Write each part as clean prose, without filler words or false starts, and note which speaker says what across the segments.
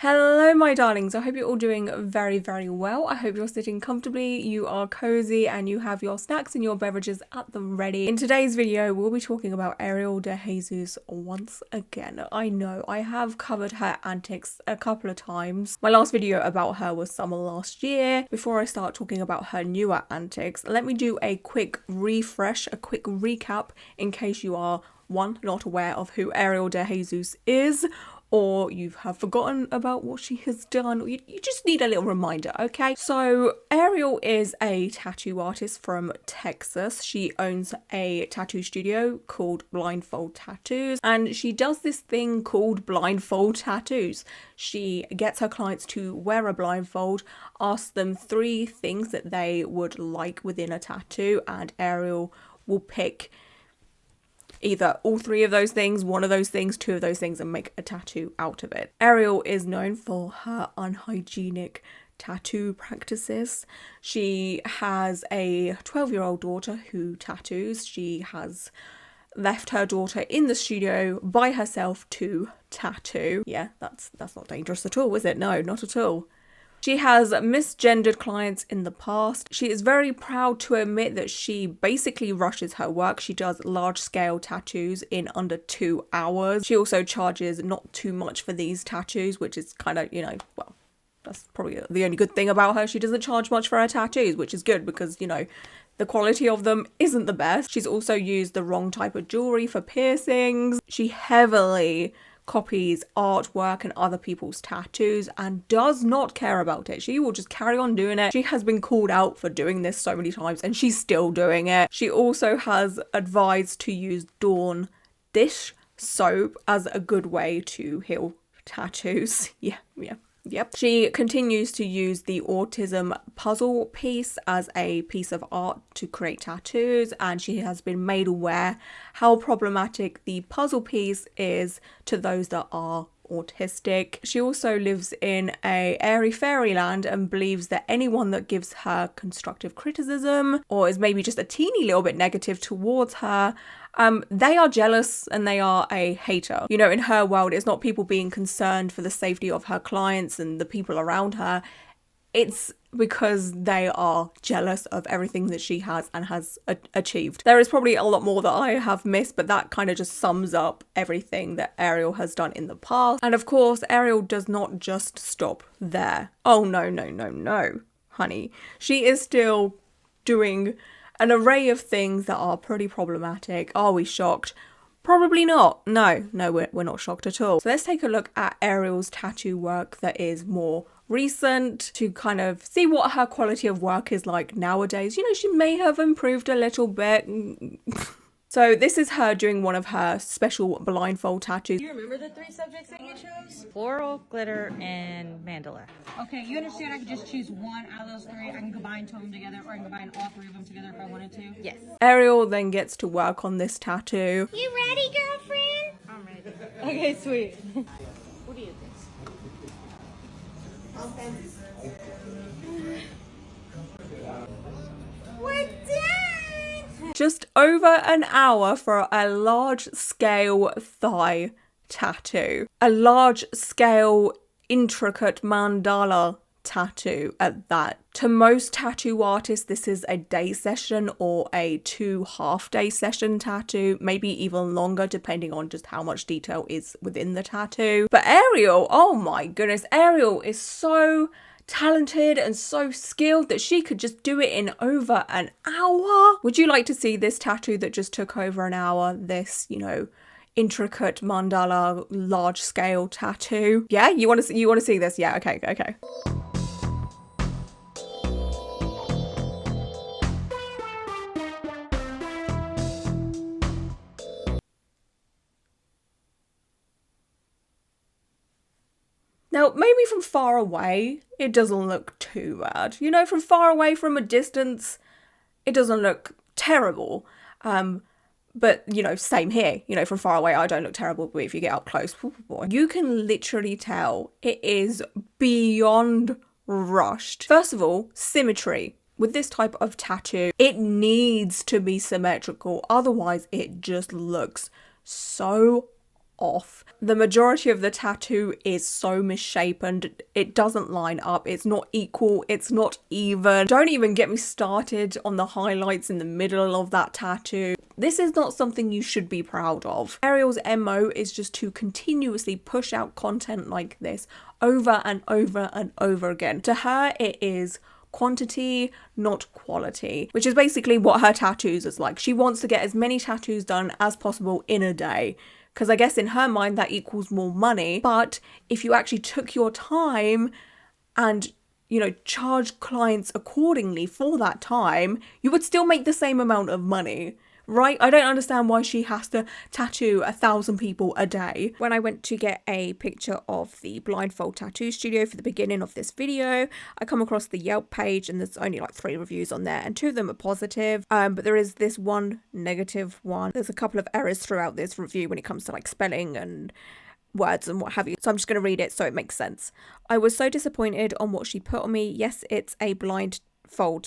Speaker 1: Hello my darlings, I hope you're all doing very well. I hope you're sitting comfortably, you are cozy and you have your snacks and your beverages at the ready. In today's video we'll be talking about Ariel DeJesus once again. I know I have covered her antics a couple of times. My last video about her was summer last year. Before I start talking about her newer antics, let me do a quick refresh, a quick recap in case you are one, not aware of who Ariel DeJesus is, or you have forgotten about what she has done, or you just need a little reminder, okay? So Ariel is a tattoo artist from Texas. She owns a tattoo studio called Blindfold Tattoos, and she does this thing called blindfold tattoos. She gets her clients to wear a blindfold, asks them 3 things that they would like within a tattoo, and Ariel will pick either all 3 of those things, 1 of those things, 2 of those things, and make a tattoo out of it. Ariel is known for her unhygienic tattoo practices. She has a 12-year-old daughter who tattoos. She has left her daughter in the studio by herself to tattoo. Yeah, that's not dangerous at all, is it? No, not at all. She has misgendered clients in the past. She is very proud to admit that she basically rushes her work. She does large-scale tattoos in under 2 hours. She also charges not too much for these tattoos, which is kind of, well, that's probably the only good thing about her. She doesn't charge much for her tattoos, which is good because, the quality of them isn't the best. She's also used the wrong type of jewelry for piercings. She heavily copies artwork and other people's tattoos and does not care about it. She will just carry on doing it. She has been called out for doing this so many times and she's still doing it. She also has advised to use Dawn dish soap as a good way to heal tattoos. Yep. She continues to use the autism puzzle piece as a piece of art to create tattoos, and she has been made aware how problematic the puzzle piece is to those that are autistic. She also lives in a airy fairyland and believes that anyone that gives her constructive criticism or is maybe just a teeny little bit negative towards her, they are jealous and they are a hater. In her world, it's not people being concerned for the safety of her clients and the people around her. It's because they are jealous of everything that she has and has achieved. There is probably a lot more that I have missed, but that kind of just sums up everything that Ariel has done in the past. And of course, Ariel does not just stop there. Oh, no, honey. She is still doing an array of things that are pretty problematic. Are we shocked? Probably not. No, we're not shocked at all. So let's take a look at Ariel's tattoo work that is more recent to kind of see what her quality of work is like nowadays. She may have improved a little bit. So this is her doing one of her special blindfold tattoos.
Speaker 2: Do you remember the 3 subjects that you chose? Floral, glitter, and mandala. Okay, you understand I could just choose one out of those 3. I can combine 2 of them together, or I can combine all 3 of them together if I wanted to?
Speaker 1: Yes. Ariel then gets to work on this tattoo.
Speaker 2: You ready, girlfriend? I'm ready. Okay, sweet. What do you think? Okay. We're done!
Speaker 1: Just over an hour for a large-scale thigh tattoo. A large-scale, intricate mandala tattoo at that. To most tattoo artists, this is a day session or a 2 half-day session tattoo, maybe even longer depending on just how much detail is within the tattoo. But Ariel, oh my goodness, Ariel is so talented and so skilled that she could just do it in over an hour. Would you like to see this tattoo that just took over an hour? This, intricate mandala large scale tattoo? Yeah, you want to see this? Yeah, okay. Now, maybe from far away, it doesn't look too bad. From far away, from a distance, it doesn't look terrible. But, same here. From far away, I don't look terrible, but if you get up close, oh boy, you can literally tell it is beyond rushed. First of all, symmetry. With this type of tattoo, it needs to be symmetrical. Otherwise, it just looks so off. The majority of the tattoo is so misshapen. It doesn't line up. It's not equal. It's not even. Don't even get me started on the highlights in the middle of that tattoo. This is not something you should be proud of. Ariel's MO is just to continuously push out content like this over and over and over again. To her, it is quantity, not quality, which is basically what her tattoos is like. She wants to get as many tattoos done as possible in a day, because I guess in her mind that equals more money. But if you actually took your time and, you know, charged clients accordingly for that time, you would still make the same amount of money. Right? I don't understand why she has to tattoo 1,000 people a day. When I went to get a picture of the blindfold tattoo studio for the beginning of this video, I come across the Yelp page and there's only like 3 reviews on there and 2 of them are positive. But there is this one negative one. There's a couple of errors throughout this review when it comes to like spelling and words and what have you. So I'm just going to read it so it makes sense. I was so disappointed on what she put on me. Yes, it's a blindfold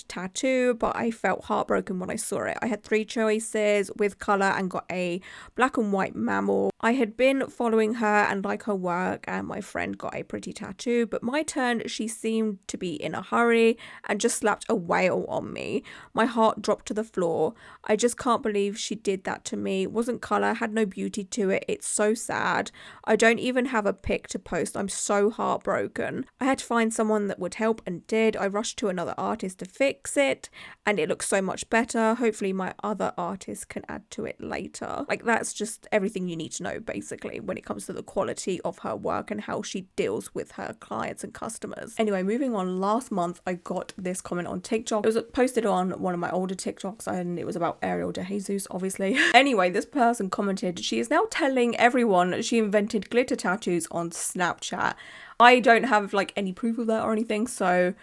Speaker 1: tattoo, but I felt heartbroken when I saw it. I had 3 choices with colour and got a black and white mammal. I had been following her and like her work, and my friend got a pretty tattoo, but my turn, she seemed to be in a hurry and just slapped a whale on me. My heart dropped to the floor. I just can't believe she did that to me. It wasn't colour, had no beauty to it. It's so sad. I don't even have a pic to post. I'm so heartbroken. I had to find someone that would help and did. I rushed to another artist to fix it and it looks so much better. Hopefully my other artist can add to it later. Like, that's just everything you need to know basically when it comes to the quality of her work and how she deals with her clients and customers. Anyway, moving on, last month I got this comment on TikTok. It was posted on one of my older TikToks and it was about Ariel DeJesus, obviously. Anyway, this person commented, she is now telling everyone she invented glitter tattoos on Snapchat. I don't have like any proof of that or anything, so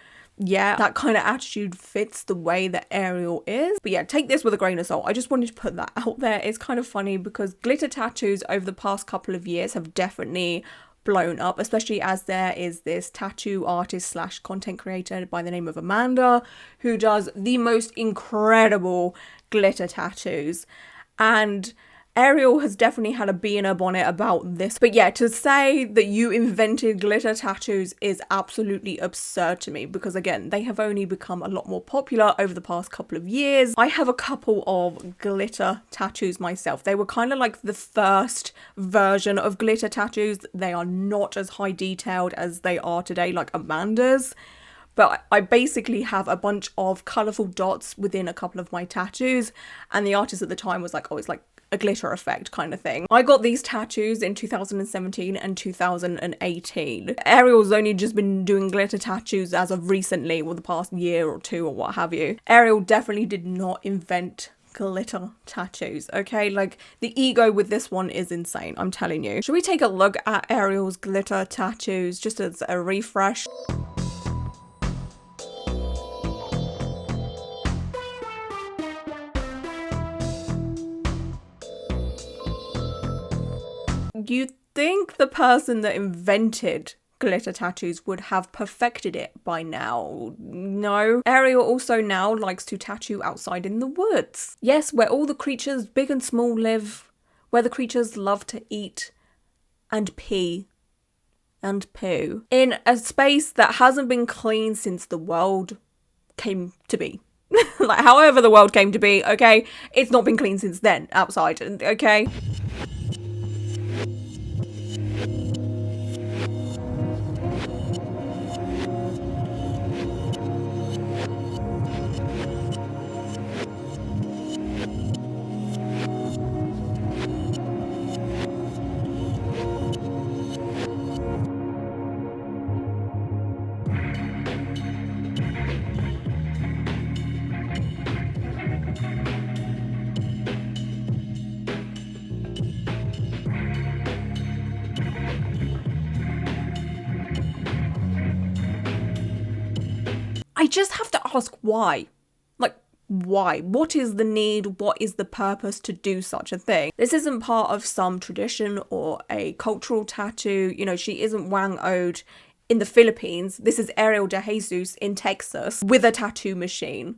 Speaker 1: yeah, that kind of attitude fits the way that Ariel is. But yeah, take this with a grain of salt. I just wanted to put that out there. It's kind of funny because glitter tattoos over the past couple of years have definitely blown up, especially as there is this tattoo artist slash content creator by the name of Amanda who does the most incredible glitter tattoos. And Ariel has definitely had a bee in her bonnet about this. But yeah, to say that you invented glitter tattoos is absolutely absurd to me because, again, they have only become a lot more popular over the past couple of years. I have a couple of glitter tattoos myself. They were kind of like the first version of glitter tattoos. They are not as high detailed as they are today, like Amanda's. But I basically have a bunch of colourful dots within a couple of my tattoos. And the artist at the time was like, oh, it's like a glitter effect kind of thing. I got these tattoos in 2017 and 2018. Ariel's only just been doing glitter tattoos as of recently, or the past year or 2 or what have you. Ariel definitely did not invent glitter tattoos, okay? Like, the ego with this one is insane, I'm telling you. Should we take a look at Ariel's glitter tattoos just as a refresh? You'd think the person that invented glitter tattoos would have perfected it by now. No. Ariel also now likes to tattoo outside in the woods. Yes, where all the creatures, big and small, live. Where the creatures love to eat and pee and poo. In a space that hasn't been clean since the world came to be. Like, however the world came to be, okay? It's not been clean since then, outside, okay? I just have to ask why. Like, why? What is the need? What is the purpose to do such a thing? This isn't part of some tradition or a cultural tattoo. You know, she isn't Wang Ode in the Philippines. This is Ariel DeJesus in Texas with a tattoo machine.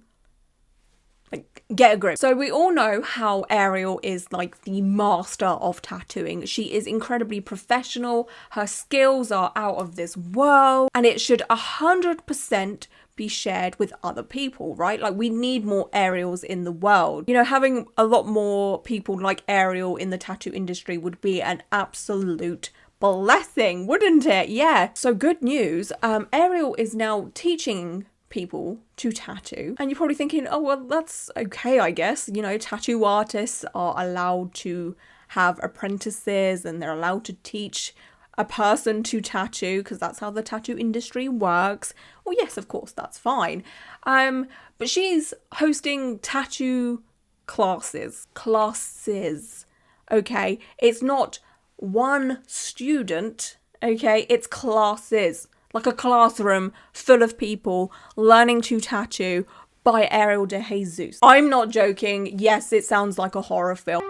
Speaker 1: Like, get a grip. So we all know how Ariel is like the master of tattooing. She is incredibly professional. Her skills are out of this world, and it should 100% be shared with other people, right? Like, we need more Ariels in the world. You know, having a lot more people like Ariel in the tattoo industry would be an absolute blessing, wouldn't it? Yeah. So good news. Ariel is now teaching people to tattoo, and you're probably thinking, oh well, that's okay, I guess. You know, tattoo artists are allowed to have apprentices and they're allowed to teach a person to tattoo because that's how the tattoo industry works. Well, yes, of course, that's fine. But she's hosting tattoo classes. Okay, it's not one student, okay, it's classes, like a classroom full of people learning to tattoo by Ariel DeJesus. I'm not joking. Yes, it sounds like a horror film.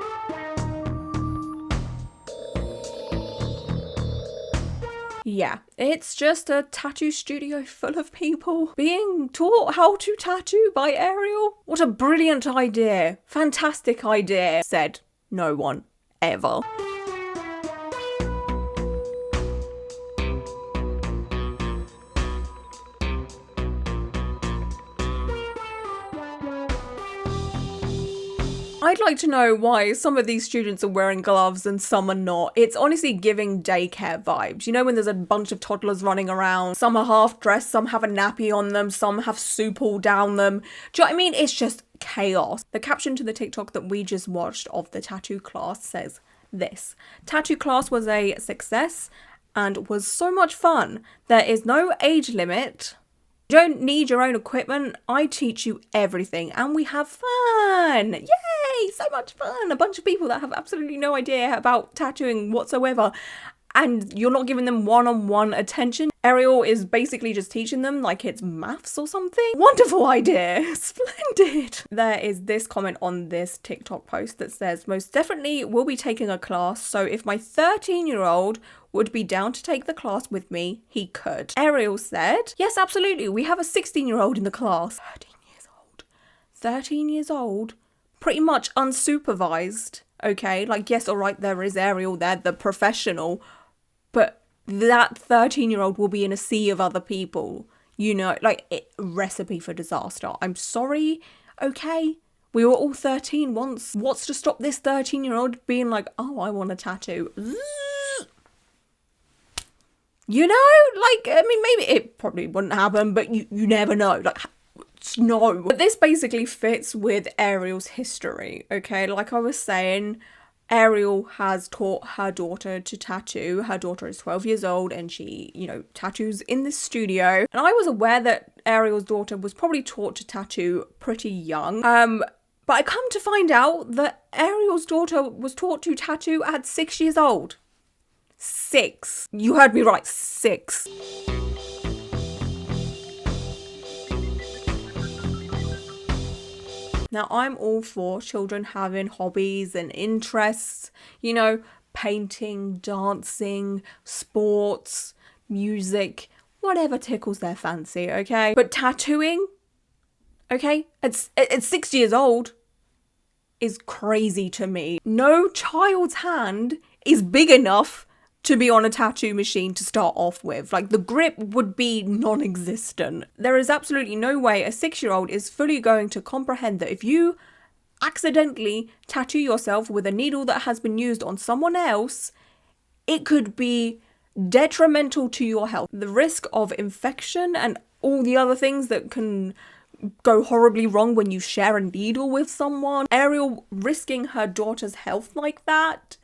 Speaker 1: Yeah, it's just a tattoo studio full of people being taught how to tattoo by Ariel. What a brilliant idea. Fantastic idea, said no one ever. I'd like to know why some of these students are wearing gloves and some are not. It's honestly giving daycare vibes. You know, when there's a bunch of toddlers running around, some are half dressed, some have a nappy on them, some have soup all down them. Do you know what I mean? It's just chaos. The caption to the TikTok that we just watched of the tattoo class says this: tattoo class was a success and was so much fun. There is no age limit. You don't need your own equipment. I teach you everything and we have fun. Yay, so much fun. A bunch of people that have absolutely no idea about tattooing whatsoever, and you're not giving them one-on-one attention. Ariel is basically just teaching them like it's maths or something. Wonderful idea. Splendid. There is this comment on this TikTok post that says, most definitely will be taking a class, so if my 13-year-old would be down to take the class with me, he could. Ariel said, yes, absolutely. We have a 16-year-old in the class. 13 years old. 13 years old. Pretty much unsupervised. Okay, like, yes, all right, there is Ariel there, the professional, but that 13-year-old will be in a sea of other people. You know, like, recipe for disaster. I'm sorry, okay? We were all 13 once. What's to stop this 13-year-old being like, oh, I want a tattoo? You know, like, I mean, maybe it probably wouldn't happen, but you never know. Like, no. But this basically fits with Ariel's history, okay? Like I was saying, Ariel has taught her daughter to tattoo. Her daughter is 12 years old and she, you know, tattoos in this studio. And I was aware that Ariel's daughter was probably taught to tattoo pretty young. But I come to find out that Ariel's daughter was taught to tattoo at 6 years old. 6. You heard me right, 6. Now, I'm all for children having hobbies and interests, you know, painting, dancing, sports, music, whatever tickles their fancy, okay? But tattooing, okay, at 6 years old is crazy to me. No child's hand is big enough to be on a tattoo machine to start off with. Like, the grip would be non-existent. There is absolutely no way a 6-year-old is fully going to comprehend that if you accidentally tattoo yourself with a needle that has been used on someone else, it could be detrimental to your health. The risk of infection and all the other things that can go horribly wrong when you share a needle with someone. Ariel risking her daughter's health like that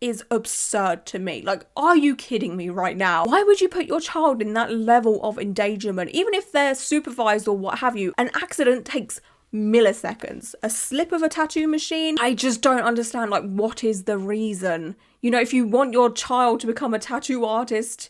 Speaker 1: is absurd to me. Like, are you kidding me right now? Why would you put your child in that level of endangerment? Even if they're supervised or what have you, an accident takes milliseconds. A slip of a tattoo machine, I just don't understand, like, what is the reason? You know, if you want your child to become a tattoo artist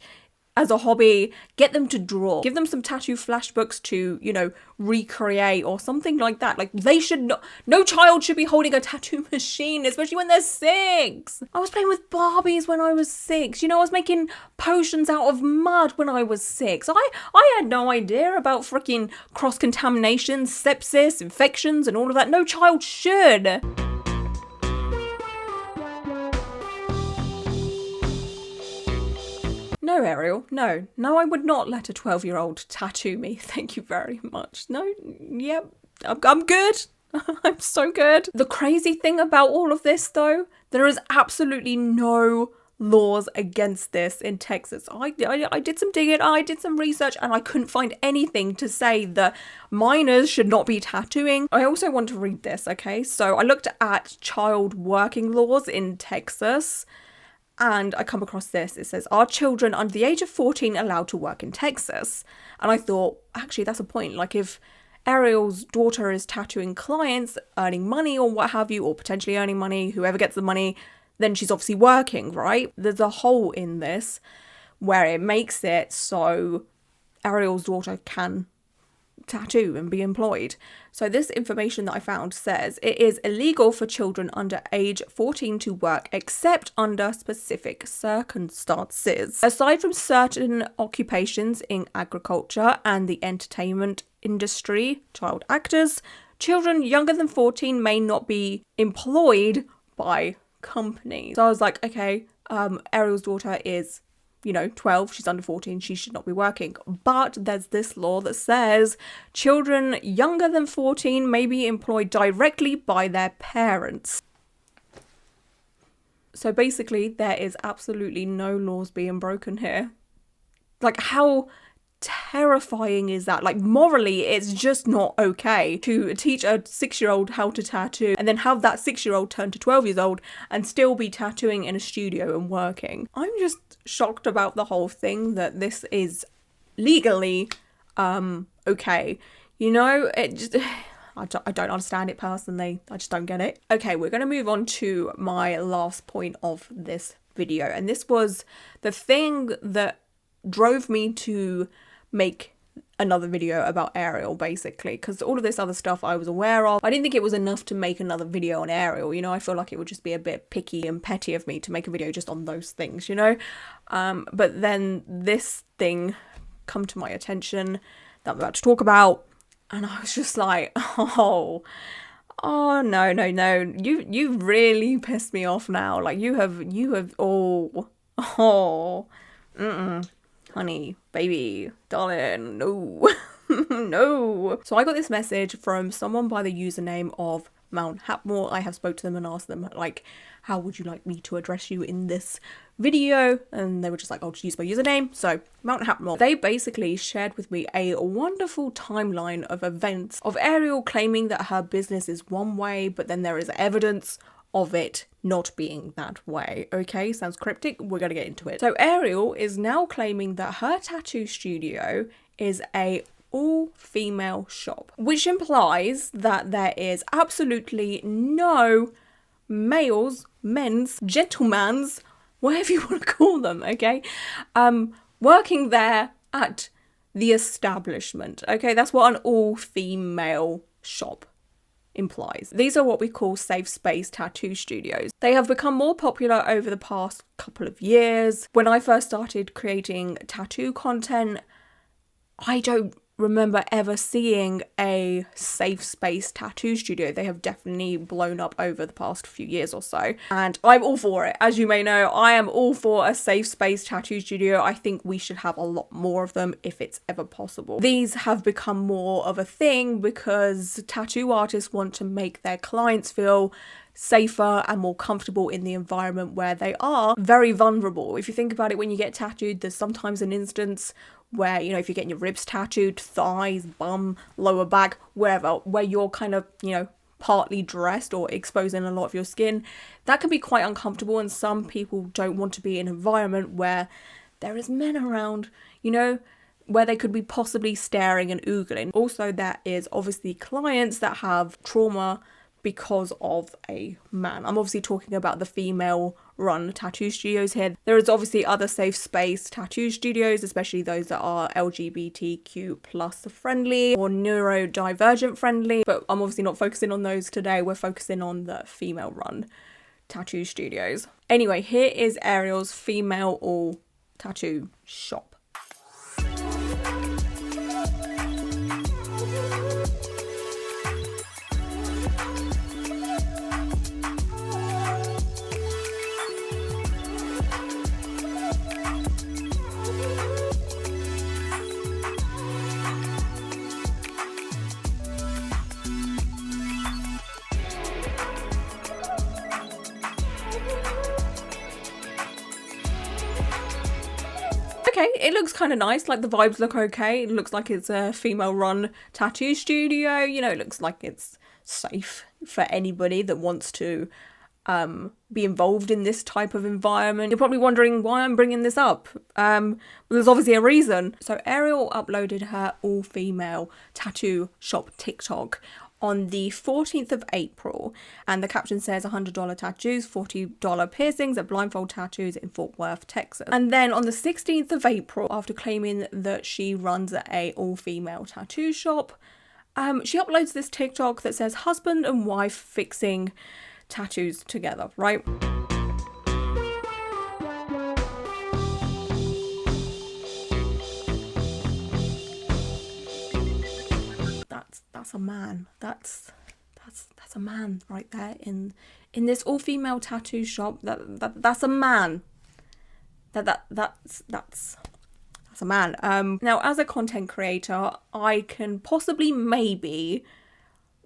Speaker 1: as a hobby, get them to draw, give them some tattoo flashbooks to, you know, recreate or something like that. Like, they should not, no child should be holding a tattoo machine, especially when they're 6. I was playing with Barbies when I was 6. You know, I was making potions out of mud when I was 6. I had no idea about freaking cross-contamination, sepsis, infections, and all of that. No child should. No, Ariel, no, I would not let a 12-year-old tattoo me. Thank you very much. No, yep, I'm good. I'm so good. The crazy thing about all of this, though, there is absolutely no laws against this in Texas. I did some digging, I did some research, and I couldn't find anything to say that minors should not be tattooing. I also want to read this, okay? So I looked at child working laws in Texas, and I come across this. It says, are children under the age of 14 allowed to work in Texas? And I thought, actually, that's a point. Like, if Ariel's daughter is tattooing clients, earning money or what have you, or potentially earning money, whoever gets the money, then she's obviously working, right? There's a hole in this where it makes it so Ariel's daughter can tattoo and be employed. So this information that I found says it is illegal for children under age 14 to work except under specific circumstances. Aside from certain occupations in agriculture and the entertainment industry, child actors, children younger than 14 may not be employed by companies. So I was like, okay, Ariel's daughter is, you know, 12, she's under 14, she should not be working. But there's this law that says children younger than 14 may be employed directly by their parents. So basically, there is absolutely no laws being broken here. Like, how terrifying is that? Like, morally, it's just not okay to teach a 6-year-old how to tattoo and then have that 6-year-old turn to 12 years old and still be tattooing in a studio and working. I'm just shocked about the whole thing that this is legally okay. You know, it just I don't understand it personally. I just don't get it. Okay, we're going to move on to my last point of this video, and this was the thing that drove me to make another video about Ariel, basically, because all of this other stuff I was aware of. I didn't think it was enough to make another video on Ariel, you know. I feel like it would just be a bit picky and petty of me to make a video just on those things, you know. But then this thing come to my attention that I'm about to talk about, and I was just like, oh no, you really pissed me off now. Like, you have honey, baby, darling, no. No. So I got this message from someone by the username of Mount Hapmore. I have spoke to them and asked them, like, how would you like me to address you in this video? And they were just like, I'll just use my username. So Mount Hapmore, they basically shared with me a wonderful timeline of events of Ariel claiming that her business is one way, but then there is evidence of it not being that way. Okay, sounds cryptic. We're gonna get into it. So Ariel is now claiming that her tattoo studio is a all-female shop, which implies that there is absolutely no males, men's, gentlemen's, whatever you want to call them, okay, working there at the establishment. Okay, that's what an all-female shop implies. These are what we call safe space tattoo studios. They have become more popular over the past couple of years. When I first started creating tattoo content, I don't remember ever seeing a safe space tattoo studio. They have definitely blown up over the past few years or so, and I'm all for it. As you may know, I am all for a safe space tattoo studio. I think we should have a lot more of them if it's ever possible. These have become more of a thing because tattoo artists want to make their clients feel safer and more comfortable in the environment where they are very vulnerable. If you think about it, when you get tattooed, there's sometimes an instance where, you know, if you're getting your ribs tattooed, thighs, bum, lower back, wherever, where you're kind of, you know, partly dressed or exposing a lot of your skin, that can be quite uncomfortable, and some people don't want to be in an environment where there is men around, you know, where they could be possibly staring and oogling. Also, there is obviously clients that have trauma because of a man. I'm obviously talking about the female run tattoo studios here. There is obviously other safe space tattoo studios, especially those that are LGBTQ plus friendly or neurodivergent friendly, but I'm obviously not focusing on those today. We're focusing on the female run tattoo studios. Anyway, here is Ariel's female all tattoo shop. Okay, it looks kind of nice, like the vibes look okay. It looks like it's a female run tattoo studio, you know, it looks like it's safe for anybody that wants to be involved in this type of environment. You're probably wondering why I'm bringing this up. Well, there's obviously a reason. So Ariel uploaded her all-female tattoo shop TikTok on the 14th of April, and the caption says $100 tattoos, $40 piercings at Blindfold Tattoos in Fort Worth, Texas. And then on the 16th of April, after claiming that she runs a all-female tattoo shop, she uploads this TikTok that says husband and wife fixing tattoos together, right? That's a man. That's a man right there in this all-female tattoo shop. That's a man. That's a man. Now, as a content creator, I can possibly maybe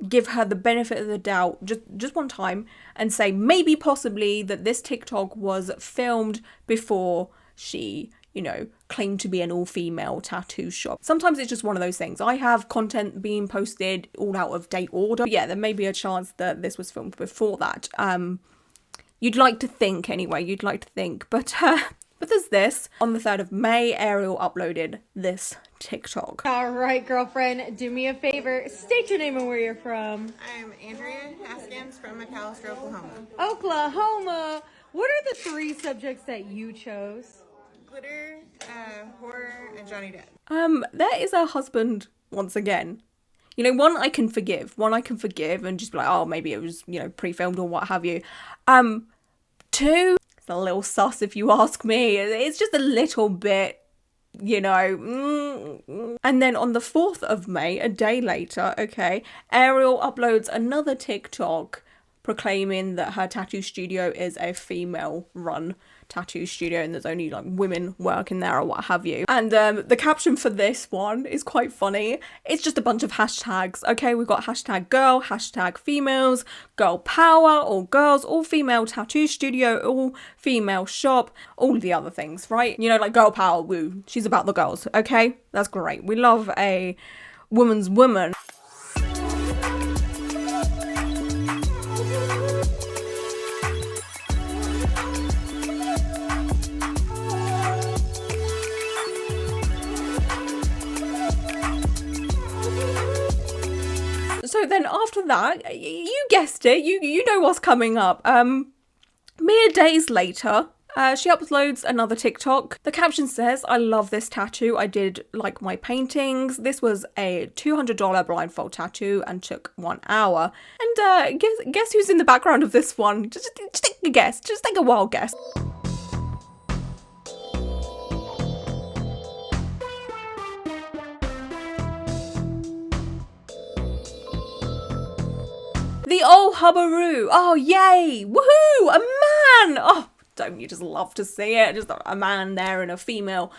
Speaker 1: give her the benefit of the doubt just one time and say maybe possibly that this TikTok was filmed before she, you know, claimed to be an all-female tattoo shop. Sometimes it's just one of those things. I have content being posted all out of date order. But yeah, there may be a chance that this was filmed before that. You'd like to think anyway, but there's this. On the 3rd of May, Ariel uploaded this TikTok.
Speaker 2: All right, girlfriend, do me a favor. State your name and where you're from.
Speaker 3: I'm Andrea Haskins from McAllister, Oklahoma.
Speaker 2: Oklahoma. What are the 3 subjects that you chose?
Speaker 3: Glitter, horror, and Johnny Depp.
Speaker 1: There is her husband once again. You know, one I can forgive and just be like, oh, maybe it was, you know, pre-filmed or what have you. 2, it's a little sus if you ask me. It's just a little bit, you know. And then on the 4th of May, a day later, okay, Ariel uploads another TikTok proclaiming that her tattoo studio is a female run tattoo studio and there's only like women working there or what have you. And the caption for this one is quite funny. It's just a bunch of hashtags. Okay, we've got hashtag girl, hashtag females, girl power, all girls, all female tattoo studio, all female shop, all the other things, right? You know, like girl power, woo. She's about the girls, okay? That's great. We love a woman's woman. So then after that, you guessed it, you know what's coming up. Mere days later, she uploads another TikTok. The caption says, I love this tattoo. I did like my paintings. This was a $200 blindfold tattoo and took 1 hour. And guess who's in the background of this one? Just take a guess. Just take a wild guess. The old hubbaroo. Oh, yay. Woohoo. A man. Oh, don't you just love to see it? Just a man there in a female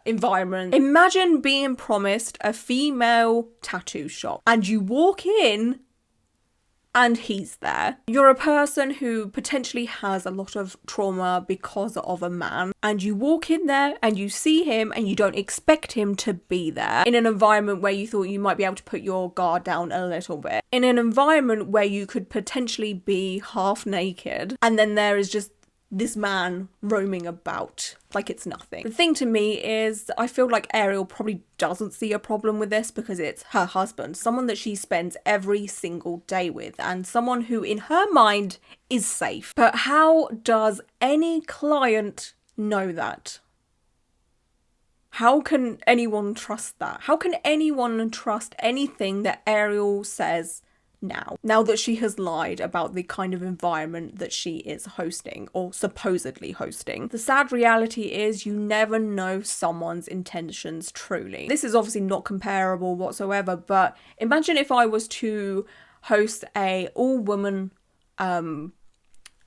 Speaker 1: environment. Imagine being promised a female tattoo shop and you walk in and he's there. You're a person who potentially has a lot of trauma because of a man, and you walk in there and you see him and you don't expect him to be there in an environment where you thought you might be able to put your guard down a little bit, in an environment where you could potentially be half naked, and then there is just this man roaming about like it's nothing. The thing to me is I feel like Ariel probably doesn't see a problem with this because it's her husband, someone that she spends every single day with, and someone who in her mind is safe. But how does any client know that? How can anyone trust that? How can anyone trust anything that Ariel says now that she has lied about the kind of environment that she is hosting or supposedly hosting? The sad reality is you never know someone's intentions truly. This is obviously not comparable whatsoever, but imagine if I was to host a all-woman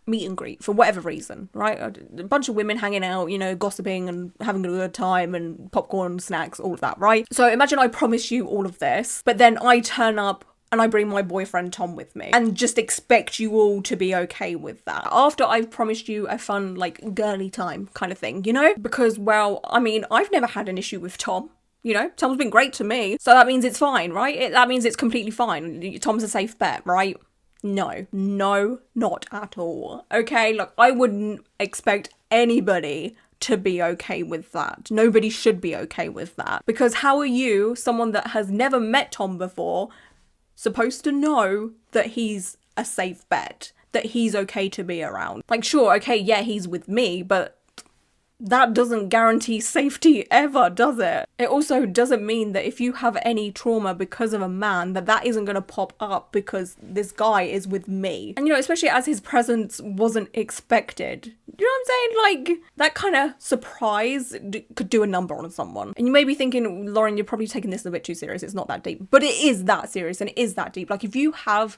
Speaker 1: meet and greet for whatever reason, right? A bunch of women hanging out, you know, gossiping and having a good time and popcorn, snacks, all of that, right? So imagine I promise you all of this, but then I turn up and I bring my boyfriend Tom with me and just expect you all to be okay with that after I've promised you a fun, like, girly time kind of thing, you know? Because, well, I mean, I've never had an issue with Tom. You know, Tom's been great to me, so that means it's fine, right? That means it's completely fine. Tom's a safe bet, right? No, not at all. Okay, look, I wouldn't expect anybody to be okay with that. Nobody should be okay with that. Because how are you, someone that has never met Tom before, supposed to know that he's a safe bet? That he's okay to be around? Like, sure, okay, yeah, he's with me, but that doesn't guarantee safety ever, does it? It also doesn't mean that if you have any trauma because of a man, that isn't going to pop up because this guy is with me. And, you know, especially as his presence wasn't expected. You know what I'm saying? Like, that kind of surprise could do a number on someone. And you may be thinking, Lauren, you're probably taking this a bit too serious. It's not that deep. But it is that serious and it is that deep. Like, if you have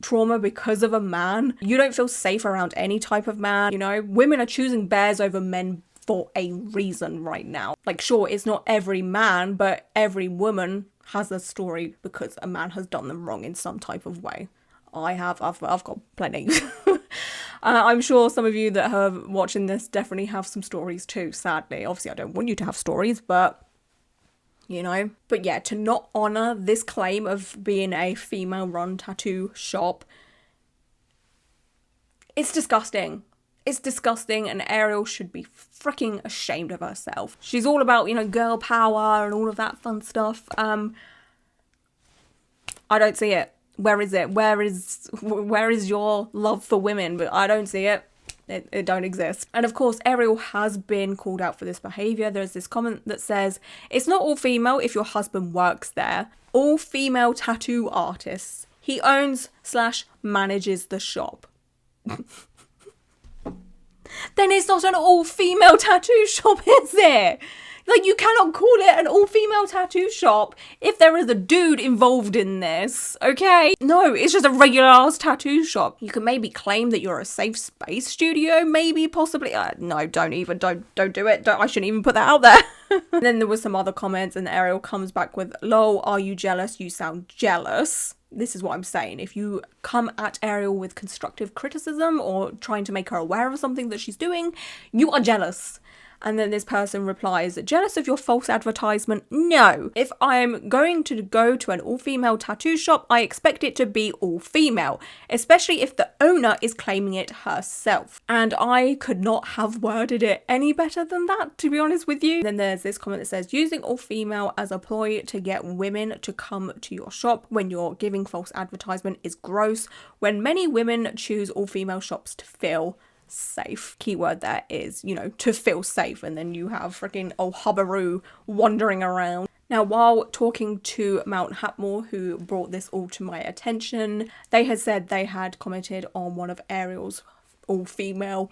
Speaker 1: trauma because of a man, you don't feel safe around any type of man. You know, women are choosing bears over men for a reason right now. Like, sure, it's not every man, but every woman has a story because a man has done them wrong in some type of way. I've got plenty. I'm sure some of you that are watching this definitely have some stories too, sadly. Obviously, I don't want you to have stories, but you know. But yeah, to not honour this claim of being a female-run tattoo shop, it's disgusting. It's disgusting, and Ariel should be freaking ashamed of herself. She's all about, you know, girl power and all of that fun stuff. I don't see it. Where is it? Where is your love for women? But I don't see it. It don't exist. And of course, Ariel has been called out for this behaviour. There's this comment that says, it's not all female if your husband works there. All female tattoo artists. He owns / manages the shop. Then it's not an all-female tattoo shop, is it? Like, you cannot call it an all-female tattoo shop if there is a dude involved in this, okay? No, it's just a regular-ass tattoo shop. You can maybe claim that you're a safe space studio, maybe, possibly. No, don't do it. I shouldn't even put that out there. Then there was some other comments, and Ariel comes back with, lol, are you jealous? You sound jealous. This is what I'm saying. If you come at Ariel with constructive criticism or trying to make her aware of something that she's doing, you are jealous. And then this person replies, jealous of your false advertisement? No. If I'm going to go to an all-female tattoo shop, I expect it to be all-female, especially if the owner is claiming it herself. And I could not have worded it any better than that, to be honest with you. Then there's this comment that says, using all-female as a ploy to get women to come to your shop when you're giving false advertisement is gross, when many women choose all-female shops to feel safe. Keyword there is, you know, to feel safe, and then you have freaking old hubbaroo wandering around. Now, while talking to Mount Hatmore, who brought this all to my attention, they had said they had commented on one of Ariel's all-female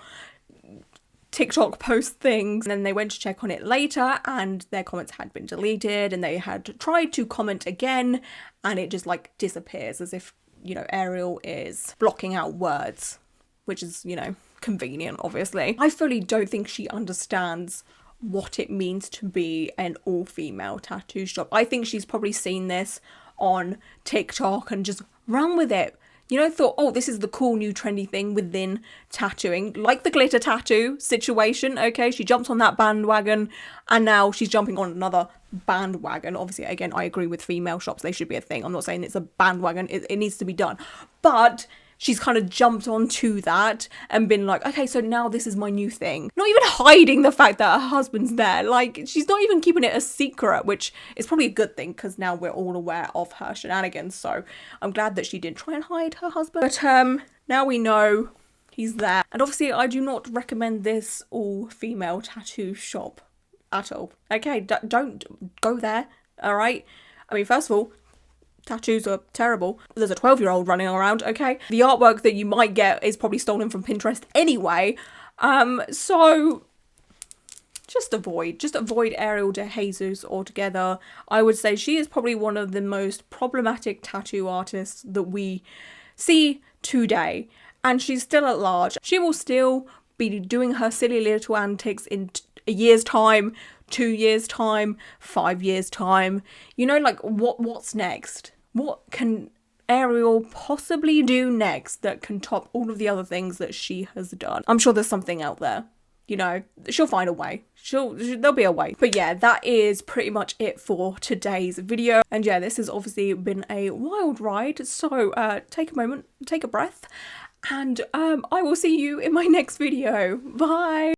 Speaker 1: TikTok post things, and then they went to check on it later and their comments had been deleted, and they had tried to comment again and it just like disappears, as if, you know, Ariel is blocking out words, which is, you know, convenient, obviously. I fully don't think she understands what it means to be an all-female tattoo shop. I think she's probably seen this on TikTok and just run with it. You know, thought, oh, this is the cool new trendy thing within tattooing, like the glitter tattoo situation, okay? She jumped on that bandwagon and now she's jumping on another bandwagon. Obviously, again, I agree with female shops. They should be a thing. I'm not saying it's a bandwagon. It needs to be done. But she's kind of jumped onto that and been like, okay, so now this is my new thing. Not even hiding the fact that her husband's there. Like, she's not even keeping it a secret, which is probably a good thing because now we're all aware of her shenanigans. So I'm glad that she did try and hide her husband. But now we know he's there. And obviously I do not recommend this all-female tattoo shop at all. Okay, don't go there, all right? I mean, first of all, tattoos are terrible. There's a 12-year-old running around, okay? The artwork that you might get is probably stolen from Pinterest anyway. So just avoid Ariel DeJesus altogether. I would say she is probably one of the most problematic tattoo artists that we see today. And she's still at large. She will still be doing her silly little antics in a year's time, 2 years' time, 5 years' time. You know, like, what's next? What can Ariel possibly do next that can top all of the other things that she has done? I'm sure there's something out there. You know, she'll find a way. There'll be a way. But yeah, that is pretty much it for today's video. And yeah, this has obviously been a wild ride. So take a moment, take a breath, and I will see you in my next video. Bye.